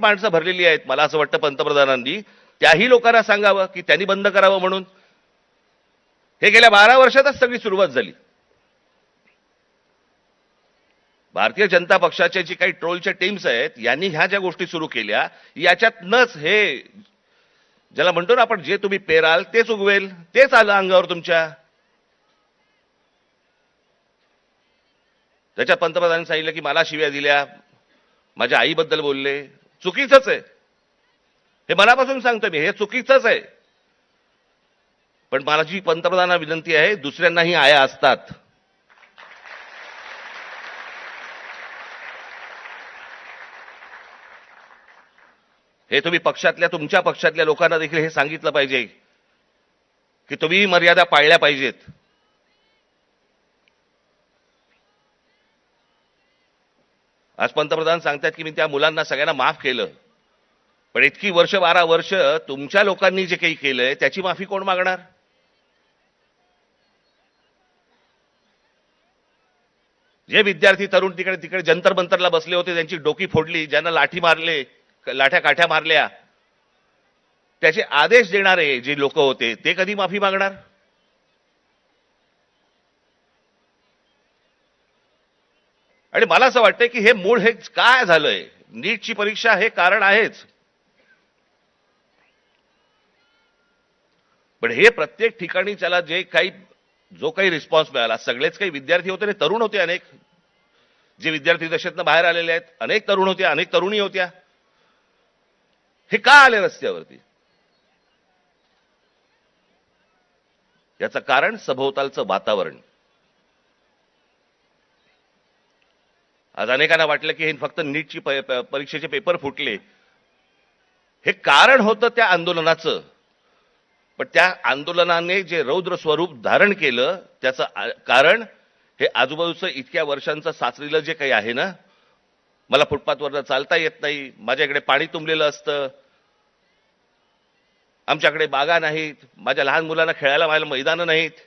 माणसं भरलेली आहेत, मला असं वाटतं पंतप्रधानांनी त्याही लोकांना सांगावं की त्यांनी बंद करावं म्हणून. हे गेल्या 12 वर्षातच सगळी सुरुवात झाली. भारतीय जनता पक्षाच्या जी काही ट्रोलच्या टीम्स आहेत यांनी ह्या ज्या गोष्टी सुरू केल्या, याच्यातनंच हे ज्याला म्हणतो ना आपण, जे तुम्ही पेराल तेच उगवेल, तेच आलं अंगावर तुमच्या. त्याच्यात पंतप्रधानांनी सांगितलं की मला शिव्या दिल्या, माझ्या आईबद्दल बोलले. चुकीचंच आहे, हे मनापासून सांगतो मी, हे चुकीचंच आहे. पण माझी पंतप्रधानांना विनंती आहे, दुसऱ्यांनाही आया असतात. हे तुम्ही पक्षातल्या, तुमच्या पक्षातल्या लोकांना देखील हे सांगितलं पाहिजे की तुम्ही मर्यादा पाळल्या पाहिजेत. आज पंतप्रधान सांगतात की मी त्या मुलांना सगळ्यांना माफ केलं, पण इतकी वर्ष, 12 वर्ष तुमच्या लोकांनी जे काही केलंय त्याची माफी कोण मागणार? जे विद्यार्थी तरुण तिकडे तिकडे जंतर मंतरला बसले होते, त्यांची डोकी फोडली, ज्यांना लाठी मारले, लाठ्या काठ्या मारल्या, त्याचे आदेश देणारे जे लोक होते ते कधी माफी मागणार? आणि मला असं वाटतं की हे मूळ हे काय झालंय, नीटची परीक्षा हे कारण आहेच, पण हे प्रत्येक ठिकाणी त्याला जे काही जो काही रिस्पॉन्स मिळाला, सगळेच काही विद्यार्थी होते, तरुण होते, अनेक जे विद्यार्थी दशेतनं बाहेर आलेले आहेत, अनेक तरुण होते, अनेक तरुणी होत्या. हे का आले रस्त्यावरती? याचं कारण सभोवतालचं वातावरण. आज अनेकांना वाटलं की हे फक्त नीटची परीक्षेचे पेपर फुटले, हे कारण होतं त्या आंदोलनाचं. पण त्या आंदोलनाने जे रौद्र स्वरूप धारण केलं त्याचं कारण हे आजूबाजूचं इतक्या वर्षांचं साचलेलं जे काही आहे ना, मला फुटपाथवर चालता येत नाही, माझ्याकडे पाणी तुंबलेलं असतं, आमच्याकडे बागा नाहीत, माझ्या लहान मुलांना खेळायला माझ्या मैदानं नाहीत,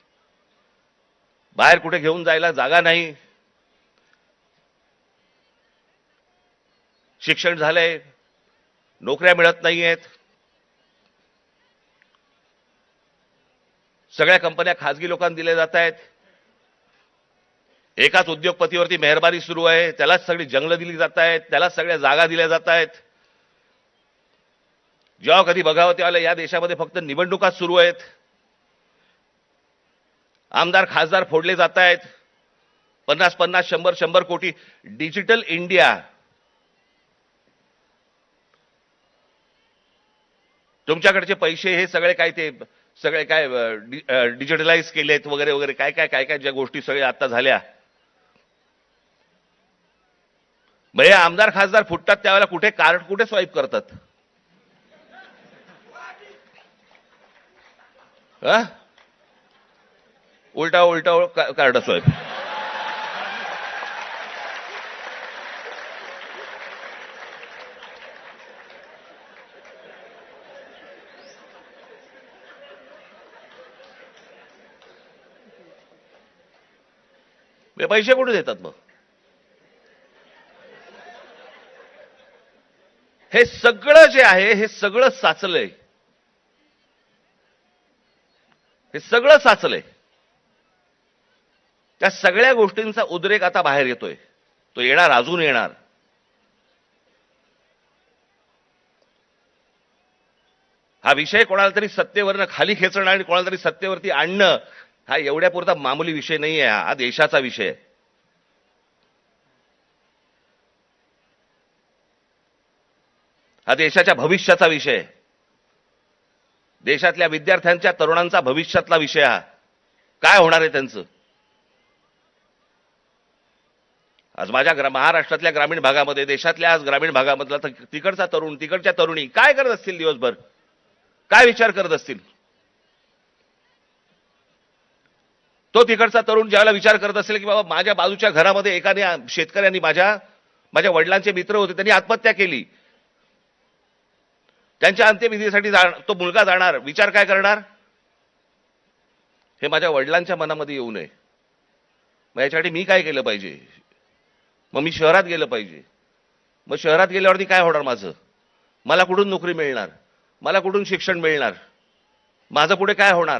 बाहेर कुठे घेऊन जायला जागा नाही, शिक्षण झालंय, नोकऱ्या मिळत नाहीयेत, सगळ्या कंपन्या खासगी लोकांना दिल्या जात आहेत, एकाच उद्योगपतीवरती मेहरबानी सुरू आहे, त्यालाच सगळी जंगलं दिली जात आहेत, त्यालाच सगळ्या जागा दिल्या जात आहेत. जेव्हा कधी बघावं तेव्हा या देशामध्ये फक्त निवडणुका सुरू आहेत, आमदार खासदार फोडले जात आहेत, 50-50, 100-100 कोटी. डिजिटल इंडिया, तुमच्याकडचे पैसे हे सगळे काय, ते सगळे काय डिजिटलाइज केलेत वगैरे वगैरे, काय काय काय काय ज्या गोष्टी सगळ्या आता झाल्या. मग हे आमदार खासदार फुटतात त्यावेळेला कुठे कार्ड कुठे स्वाईप करतात? उलटा उलटा कार्ड स्वाईप. पैसे कुठे देतात मग? हे सगळं जे आहे हे सगळं साचलंय, हे सगळं साचलंय. त्या सगळ्या गोष्टींचा उद्रेक आता बाहेर येतोय, तो येणार, अजून येणार. हा विषय कोणाला तरी सत्तेवरनं खाली खेचणं आणि कोणाला तरी सत्तेवरती आणणं हा एवढ्या पुरता मामूली विषय नाहीये, हा देशाचा विषय आहे. हा देशाच्या भविष्याचा विषय आहे, देशातल्या विद्यार्थ्यांच्या, तरुणांचा भविष्यातला विषय. हा काय होणार आहे त्यांचं? आज माझ्या महाराष्ट्रातल्या ग्रामीण भागामध्ये, देशातल्या आज ग्रामीण भागामधला तिकडचा तरुण, तिकडच्या तरुणी काय करत असतील दिवसभर, काय विचार करत असतील? तो तिकडचा तरुण ज्यावेळेला विचार करत असेल की बाबा माझ्या बाजूच्या घरामध्ये एकाने, शेतकऱ्यांनी, माझ्या वडिलांचे मित्र होते, त्यांनी आत्महत्या केली, त्यांच्या अंत्यविधीसाठी तो मुलगा जाणार, विचार काय करणार? हे माझ्या वडिलांच्या मनामध्ये येऊ नये, मग याच्यासाठी मी काय केलं पाहिजे? मग मी शहरात गेलं पाहिजे. मग शहरात गेल्यावरती काय होणार माझं? मला कुठून नोकरी मिळणार, मला कुठून शिक्षण मिळणार, माझं पुढे काय होणार,